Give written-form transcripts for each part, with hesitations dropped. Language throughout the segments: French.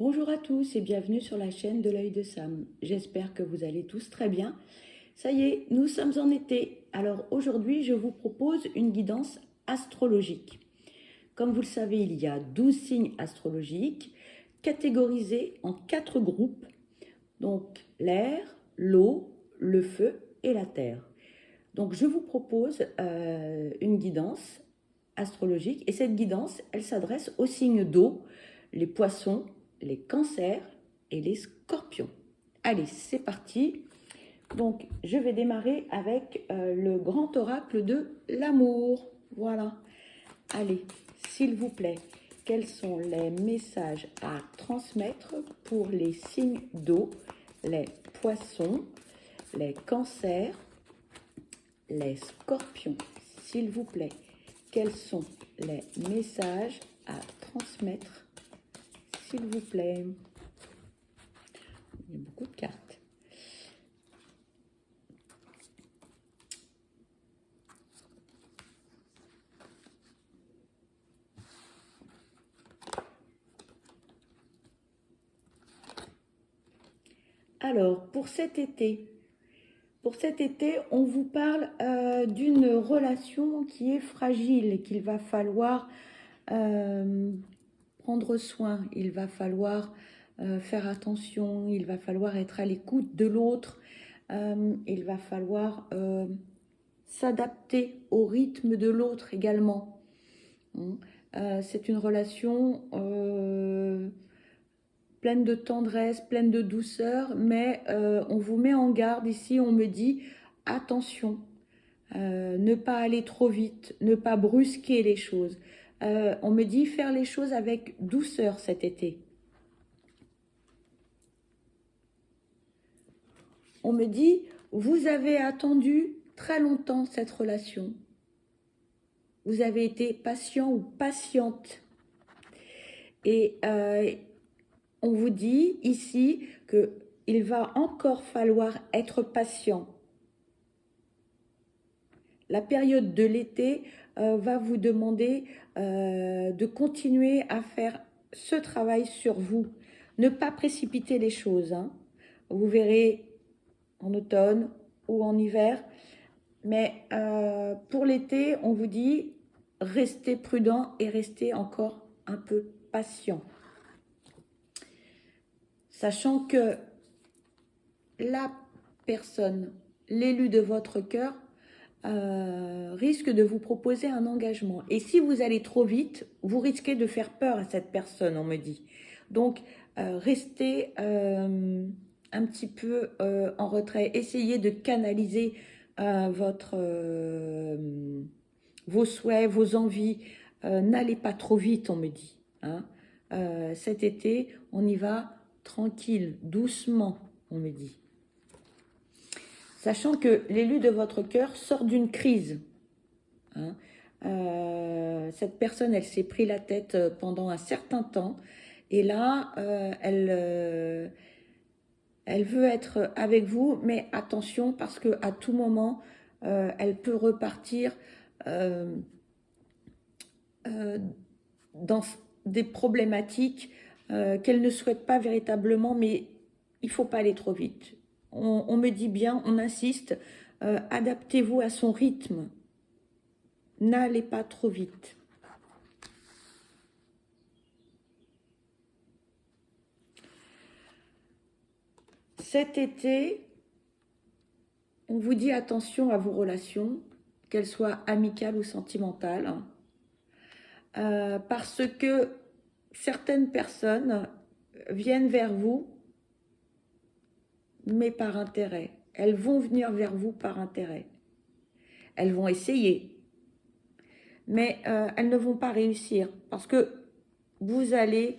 Bonjour à tous et bienvenue sur la chaîne de l'œil de Sam. J'espère que vous allez tous très bien. Ça y est, nous sommes en été. Alors aujourd'hui, je vous propose une guidance astrologique. Comme vous le savez, il y a 12 signes astrologiques catégorisés en 4 groupes. Donc l'air, l'eau, le feu et la terre. Donc je vous propose une guidance astrologique et cette guidance, elle s'adresse aux signes d'eau, les poissons, les cancers et les scorpions. Allez, c'est parti. Donc je vais démarrer avec le grand oracle de l'amour. Voilà. Allez, s'il vous plaît, quels sont les messages à transmettre pour les signes d'eau, les poissons, les cancers, les scorpions? S'il vous plaît, quels sont les messages à transmettre, s'il vous plaît? Il y a beaucoup de cartes. Alors, pour cet été, on vous parle d'une relation qui est fragile et qu'il va falloir prendre soin, il va falloir faire attention, il va falloir être à l'écoute de l'autre, il va falloir s'adapter au rythme de l'autre également. C'est une relation pleine de tendresse, pleine de douceur, mais on vous met en garde ici, on me dit attention, ne pas aller trop vite, ne pas brusquer les choses. On me dit faire les choses avec douceur cet été. On me dit, vous avez attendu très longtemps cette relation. Vous avez été patient ou patiente. Et on vous dit ici qu'il va encore falloir être patient. La période de l'été va vous demander de continuer à faire ce travail sur vous. Ne pas précipiter les choses. Hein. Vous verrez en automne ou en hiver. Mais pour l'été, on vous dit restez prudent et restez encore un peu patient. Sachant que la personne, l'élu de votre cœur, risque de vous proposer un engagement. Et si vous allez trop vite, vous risquez de faire peur à cette personne, on me dit. Donc, restez un petit peu en retrait. Essayez de canaliser vos souhaits, vos envies. N'allez pas trop vite, on me dit. Hein. Cet été, on y va tranquille, doucement, on me dit. Sachant que l'élu de votre cœur sort d'une crise. Hein. Cette personne, elle s'est pris la tête pendant un certain temps. Et là, elle veut être avec vous, mais attention parce qu'à tout moment, elle peut repartir dans des problématiques qu'elle ne souhaite pas véritablement, mais il ne faut pas aller trop vite. On me dit bien, on insiste, adaptez-vous à son rythme. N'allez pas trop vite. Cet été, on vous dit attention à vos relations, qu'elles soient amicales ou sentimentales, parce que certaines personnes viennent vers vous, mais par intérêt. Elles vont venir vers vous par intérêt. Elles vont essayer, mais elles ne vont pas réussir, parce que vous allez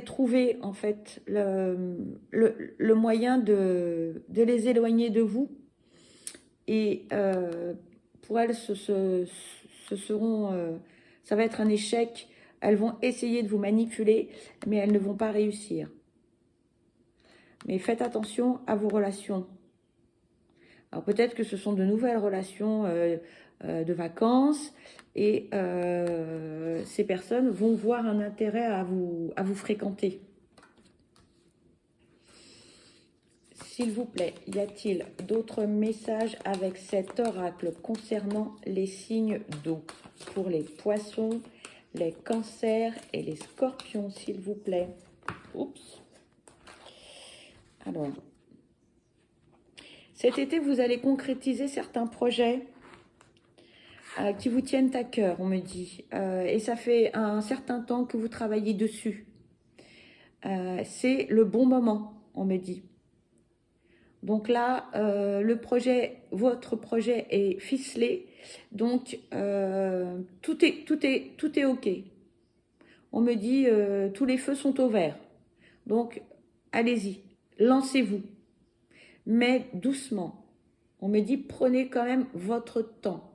trouver en fait le moyen de les éloigner de vous. Et pour elles, ça va être un échec. Elles vont essayer de vous manipuler, mais elles ne vont pas réussir. Mais faites attention à vos relations. Alors peut-être que ce sont de nouvelles relations de vacances et ces personnes vont voir un intérêt à vous fréquenter. S'il vous plaît, y a-t-il d'autres messages avec cet oracle concernant les signes d'eau pour les poissons, les cancers et les scorpions, s'il vous plaît? Oups. Alors, cet été, vous allez concrétiser certains projets qui vous tiennent à cœur, on me dit. Et ça fait un certain temps que vous travaillez dessus. C'est le bon moment, on me dit. Donc là, votre projet est ficelé, donc tout est OK. On me dit tous les feux sont au vert. Donc allez-y, lancez-vous, mais doucement. On me dit prenez quand même votre temps.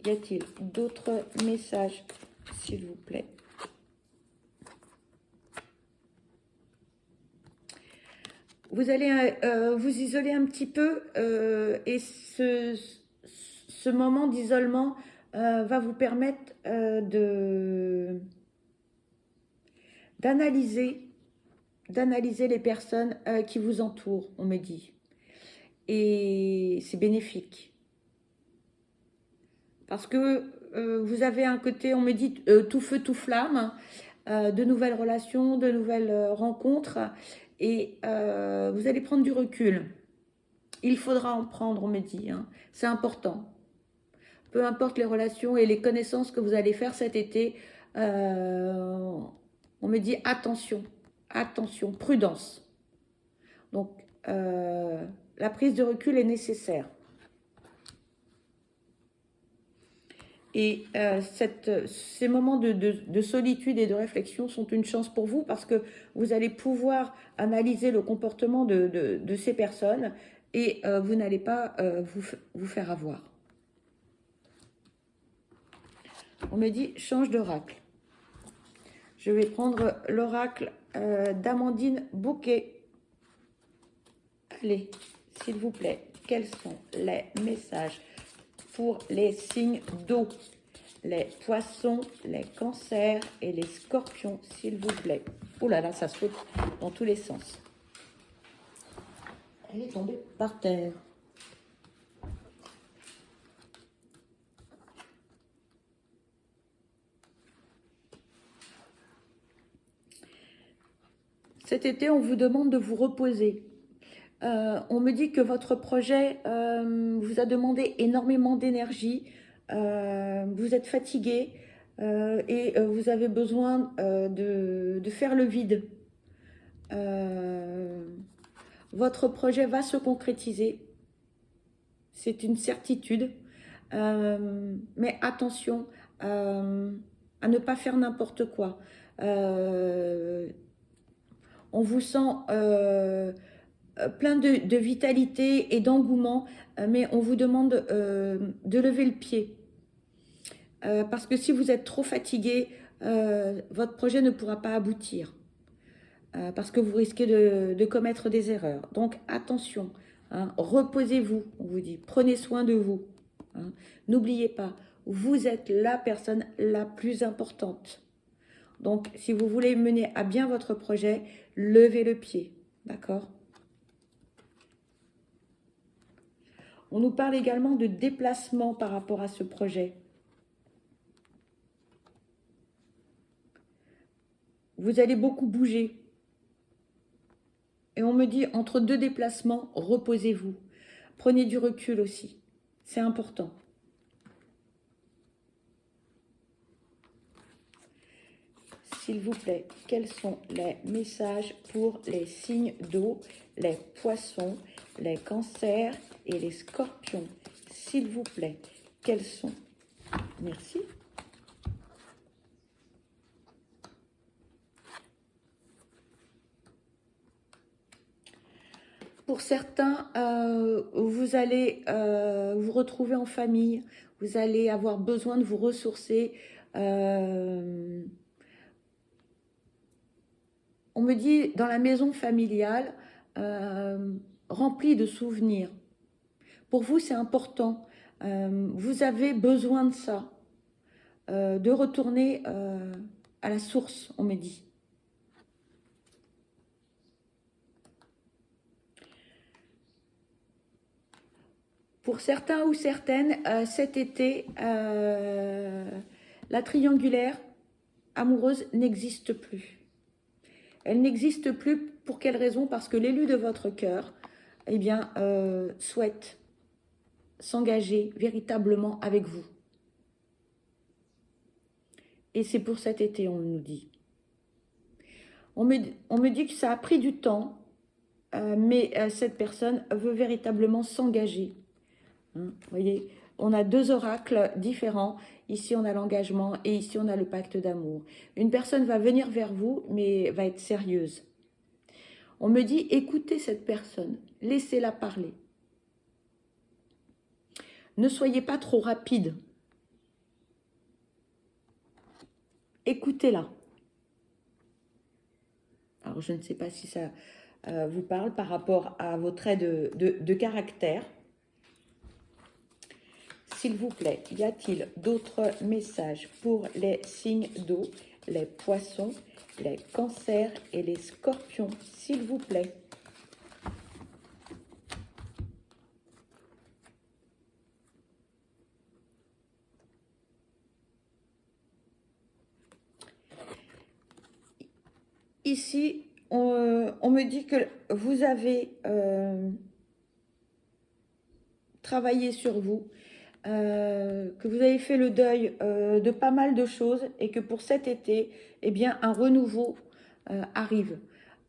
Y a-t-il d'autres messages, s'il vous plaît? Vous allez vous isoler un petit peu et ce moment d'isolement va vous permettre d'analyser les personnes qui vous entourent, on me dit. Et c'est bénéfique. Parce que vous avez un côté, on me dit, tout feu, tout flamme, de nouvelles relations, de nouvelles rencontres, et vous allez prendre du recul. Il faudra en prendre, on me dit, hein. C'est important. Peu importe les relations et les connaissances que vous allez faire cet été, on me dit attention, attention, prudence. Donc, la prise de recul est nécessaire. Et ces moments de solitude et de réflexion sont une chance pour vous parce que vous allez pouvoir analyser le comportement de ces personnes et vous n'allez pas vous faire avoir. On me dit change d'oracle. Je vais prendre l'oracle d'Amandine Bouquet. Allez, s'il vous plaît, quels sont les messages pour les signes d'eau, les poissons, les cancers et les scorpions, s'il vous plaît? Oh là là, ça saute dans tous les sens. Elle est tombée par terre. Cet été, on vous demande de vous reposer. On me dit que votre projet vous a demandé énormément d'énergie, vous êtes fatigué et vous avez besoin de faire le vide. Votre projet va se concrétiser, c'est une certitude, mais attention à ne pas faire n'importe quoi. On vous sent plein de vitalité et d'engouement, mais on vous demande de lever le pied. Parce que si vous êtes trop fatigué, votre projet ne pourra pas aboutir. Parce que vous risquez de commettre des erreurs. Donc attention, hein, reposez-vous, on vous dit, prenez soin de vous. Hein. N'oubliez pas, vous êtes la personne la plus importante. Donc si vous voulez mener à bien votre projet, levez le pied, d'accord ? On nous parle également de déplacement par rapport à ce projet. Vous allez beaucoup bouger. Et on me dit, entre deux déplacements, reposez-vous. Prenez du recul aussi. C'est important. S'il vous plaît, quels sont les messages pour les signes d'eau, les poissons, les cancers et les scorpions? S'il vous plaît, quels sont? Merci. Pour certains, vous allez vous retrouver en famille, vous allez avoir besoin de vous ressourcer. On me dit, dans la maison familiale, rempli de souvenirs. Pour vous, c'est important. Vous avez besoin de ça, de retourner à la source, on me dit. Pour certains ou certaines, cet été, la triangulaire amoureuse n'existe plus. Elle n'existe plus pour quelle raison? Parce que l'élu de votre cœur, eh bien, souhaite s'engager véritablement avec vous. Et c'est pour cet été, on nous dit. On me dit que ça a pris du temps, mais cette personne veut véritablement s'engager. Hein, vous voyez, on a deux oracles différents. Ici, on a l'engagement et ici, on a le pacte d'amour. Une personne va venir vers vous, mais va être sérieuse. On me dit, écoutez cette personne, laissez-la parler. Ne soyez pas trop rapide. Écoutez-la. Alors, je ne sais pas si ça vous parle par rapport à vos traits de caractère. S'il vous plaît, y a-t-il d'autres messages pour les signes d'eau, les poissons, les cancers et les scorpions, s'il vous plaît? Ici, on me dit que vous avez travaillé sur vous, que vous avez fait le deuil de pas mal de choses et que pour cet été, eh bien, un renouveau arrive.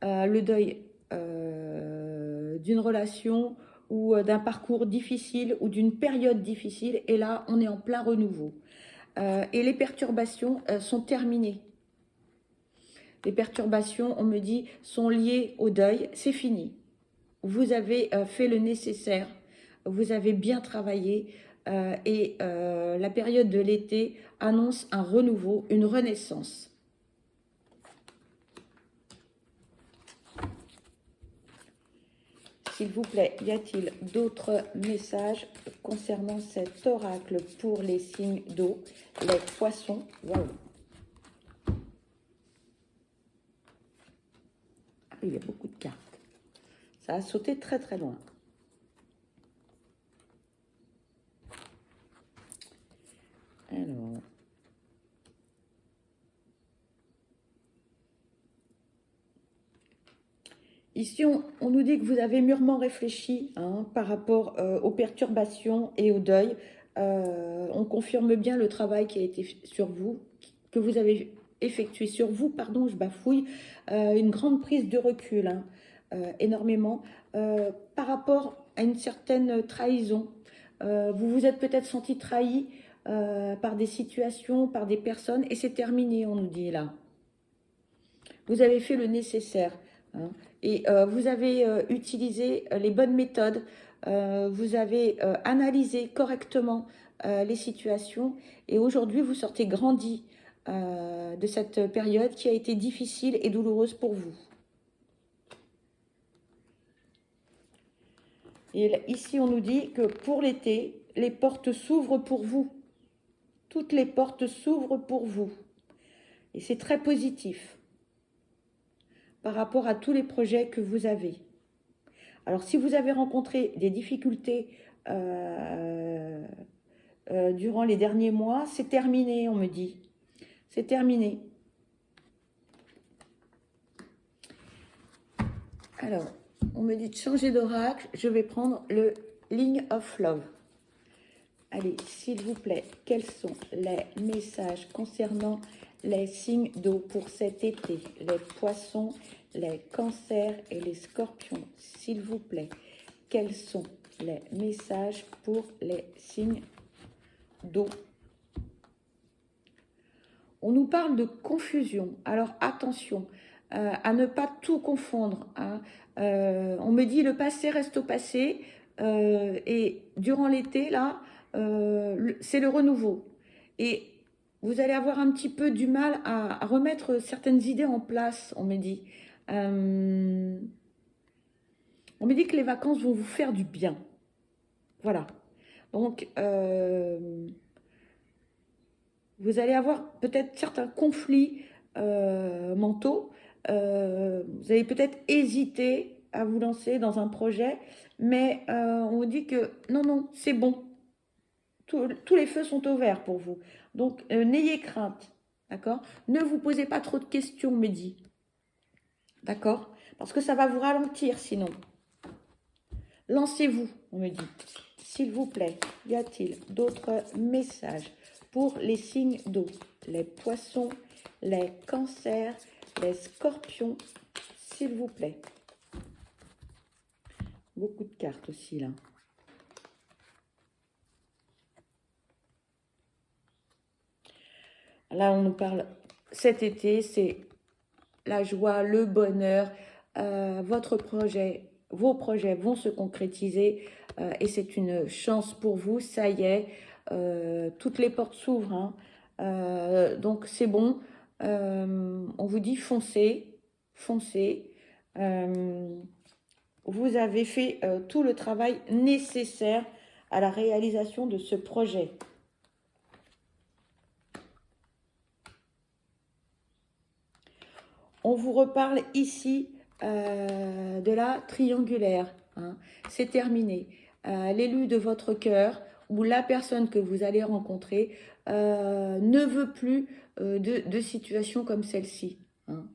Le deuil d'une relation ou d'un parcours difficile ou d'une période difficile. Et là, on est en plein renouveau. Et les perturbations sont terminées. Les perturbations, on me dit, sont liées au deuil. C'est fini. Vous avez fait le nécessaire. Vous avez bien travaillé. Et la période de l'été annonce un renouveau, une renaissance. S'il vous plaît, y a-t-il d'autres messages concernant cet oracle pour les signes d'eau, les poissons? Waouh! Ah, il y a beaucoup de cartes. Ça a sauté très très loin. Alors... Ici, on nous dit que vous avez mûrement réfléchi par rapport aux perturbations et au deuil. On confirme bien le travail qui a été sur vous, que vous avez effectué sur vous, pardon, je bafouille, une grande prise de recul, énormément, par rapport à une certaine trahison. Vous vous êtes peut-être senti trahi par des situations, par des personnes, et c'est terminé, on nous dit là. Vous avez fait le nécessaire. Et vous avez utilisé les bonnes méthodes, vous avez analysé correctement les situations et aujourd'hui vous sortez grandi de cette période qui a été difficile et douloureuse pour vous. Et ici on nous dit que pour l'été, les portes s'ouvrent pour vous. Toutes les portes s'ouvrent pour vous. Et c'est très positif par rapport à tous les projets que vous avez. Alors, si vous avez rencontré des difficultés durant les derniers mois, c'est terminé, on me dit. C'est terminé. Alors, on me dit de changer d'oracle. Je vais prendre le Line of Love. Allez, s'il vous plaît, quels sont les messages concernant les signes d'eau pour cet été? Les poissons, les cancers et les scorpions, s'il vous plaît. Quels sont les messages pour les signes d'eau? On nous parle de confusion. Alors attention à ne pas tout confondre. On me dit le passé reste au passé et durant l'été, là, c'est le renouveau. Et vous allez avoir un petit peu du mal à remettre certaines idées en place, on me dit. On me dit que les vacances vont vous faire du bien. Voilà. Donc, vous allez avoir peut-être certains conflits mentaux. Vous allez peut-être hésiter à vous lancer dans un projet, mais on vous dit que non, non, c'est bon. Tous les feux sont ouverts pour vous. Donc, n'ayez crainte, d'accord? Ne vous posez pas trop de questions, me dit. D'accord? Parce que ça va vous ralentir sinon. Lancez-vous, on me dit. S'il vous plaît, y a-t-il d'autres messages pour les signes d'eau? Les poissons, les cancers, les scorpions, s'il vous plaît. Beaucoup de cartes aussi, là. Là, on nous parle, cet été, c'est la joie, le bonheur, votre projet, vos projets vont se concrétiser et c'est une chance pour vous, ça y est, toutes les portes s'ouvrent, hein. Donc c'est bon, on vous dit foncez, foncez. Vous avez fait tout le travail nécessaire à la réalisation de ce projet. On vous reparle ici de la triangulaire, hein. C'est terminé. L'élu de votre cœur ou la personne que vous allez rencontrer ne veut plus de situation comme celle-ci, hein.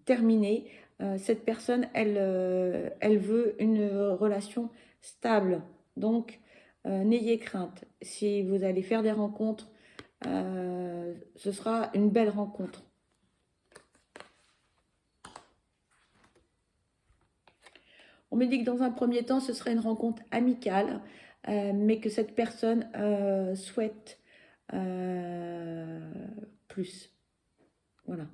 Terminé. Cette personne, elle veut une relation stable. Donc, n'ayez crainte. Si vous allez faire des rencontres, ce sera une belle rencontre. On me dit que dans un premier temps, ce serait une rencontre amicale, mais que cette personne souhaite plus. Voilà.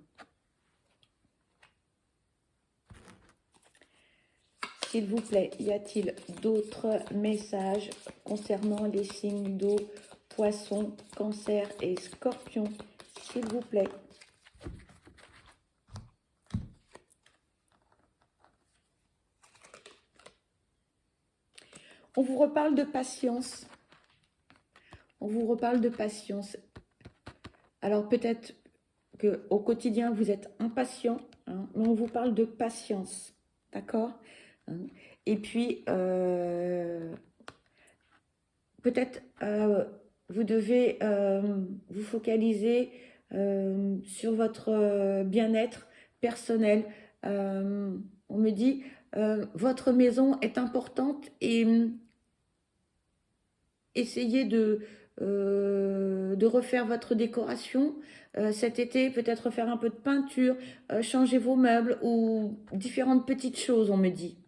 S'il vous plaît, y a-t-il d'autres messages concernant les signes d'eau, poissons, cancer et scorpions? S'il vous plaît. On vous reparle de patience. On vous reparle de patience. Alors peut-être qu'au quotidien, vous êtes impatient, hein, mais on vous parle de patience. D'accord? Et puis, peut-être vous devez vous focaliser sur votre bien-être personnel. On me dit, votre maison est importante et essayez de refaire votre décoration. Cet été, peut-être faire un peu de peinture, changer vos meubles ou différentes petites choses, on me dit.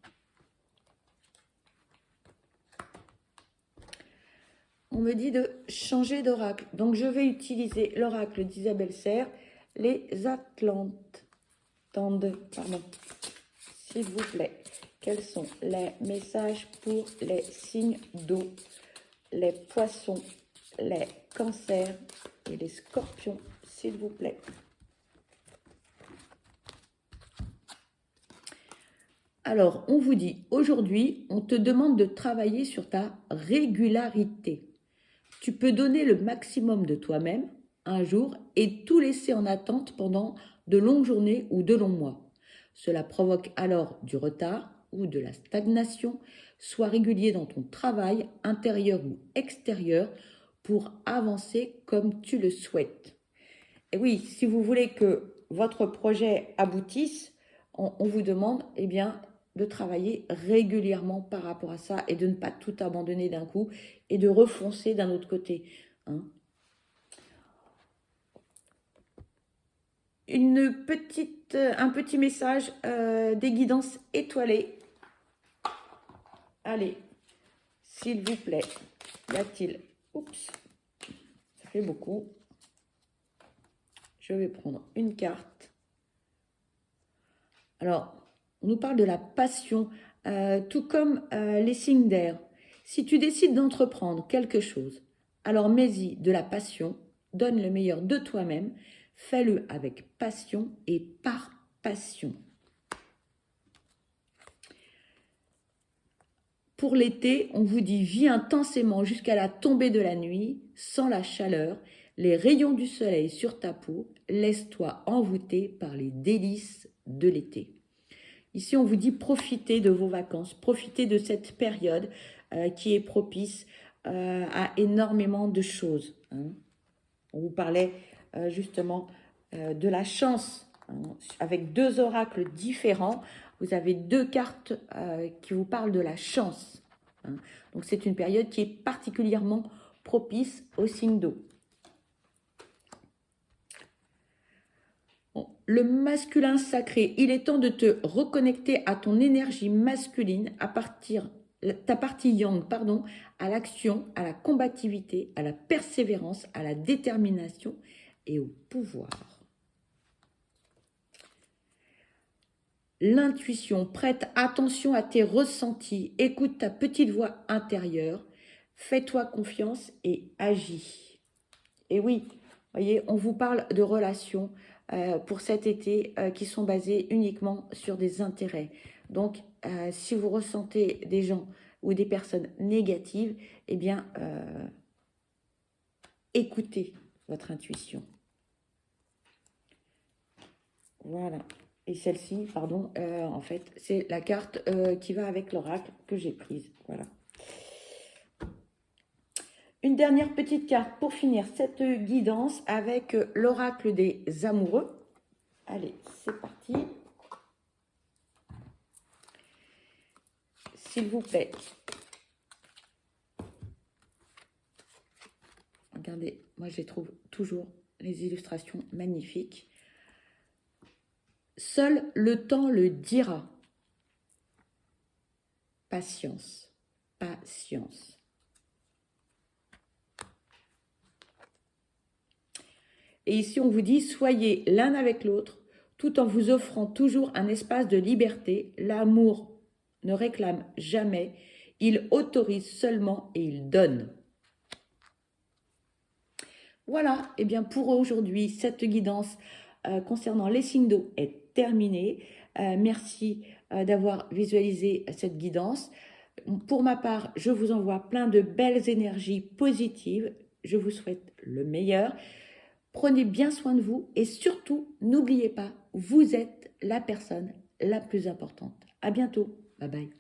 On me dit de changer d'oracle. Donc, je vais utiliser l'oracle d'Isabelle Serre, les Atlantes. Pardon. S'il vous plaît, quels sont les messages pour les signes d'eau, les poissons, les cancers et les scorpions, s'il vous plaît? Alors, on vous dit, aujourd'hui, on te demande de travailler sur ta régularité. Tu peux donner le maximum de toi-même un jour et tout laisser en attente pendant de longues journées ou de longs mois. Cela provoque alors du retard ou de la stagnation. Sois régulier dans ton travail intérieur ou extérieur pour avancer comme tu le souhaites. Et oui, si vous voulez que votre projet aboutisse, on vous demande de travailler régulièrement par rapport à ça et de ne pas tout abandonner d'un coup et de refoncer d'un autre côté, hein. Un petit message des guidances étoilées. Allez, s'il vous plaît, y a-t-il... Oups, ça fait beaucoup. Je vais prendre une carte. Alors, on nous parle de la passion, tout comme les signes d'air. Si tu décides d'entreprendre quelque chose, alors mets-y de la passion, donne le meilleur de toi-même, fais-le avec passion et par passion. pour l'été, on vous dit « Vis intensément jusqu'à la tombée de la nuit, sans la chaleur, les rayons du soleil sur ta peau, laisse-toi envoûter par les délices de l'été. » Ici, on vous dit profitez de vos vacances, profitez de cette période qui est propice à énormément de choses. Hein. On vous parlait justement de la chance, hein, avec deux oracles différents. Vous avez deux cartes qui vous parlent de la chance. Hein. Donc, c'est une période qui est particulièrement propice au signe d'eau. Le masculin sacré, il est temps de te reconnecter à ton énergie masculine, ta partie yang, pardon, à l'action, à la combativité, à la persévérance, à la détermination et au pouvoir. L'intuition, prête attention à tes ressentis, écoute ta petite voix intérieure, fais-toi confiance et agis. Et oui, voyez, on vous parle de relations pour cet été qui sont basées uniquement sur des intérêts. Donc, si vous ressentez des gens ou des personnes négatives, eh bien, écoutez votre intuition. Voilà. Et celle-ci, pardon, en fait, c'est la carte qui va avec l'oracle que j'ai prise. Voilà. Une dernière petite carte pour finir cette guidance avec l'oracle des amoureux. Allez, c'est parti. S'il vous plaît. Regardez, moi je trouve toujours les illustrations magnifiques. Seul le temps le dira. Patience, patience. Et ici, on vous dit, soyez l'un avec l'autre, tout en vous offrant toujours un espace de liberté. L'amour ne réclame jamais, il autorise seulement et il donne. Voilà, et bien pour aujourd'hui, cette guidance concernant les signes d'eau est terminée. Merci d'avoir visualisé cette guidance. Pour ma part, je vous envoie plein de belles énergies positives. Je vous souhaite le meilleur. Prenez bien soin de vous et surtout, n'oubliez pas, vous êtes la personne la plus importante. À bientôt. Bye bye.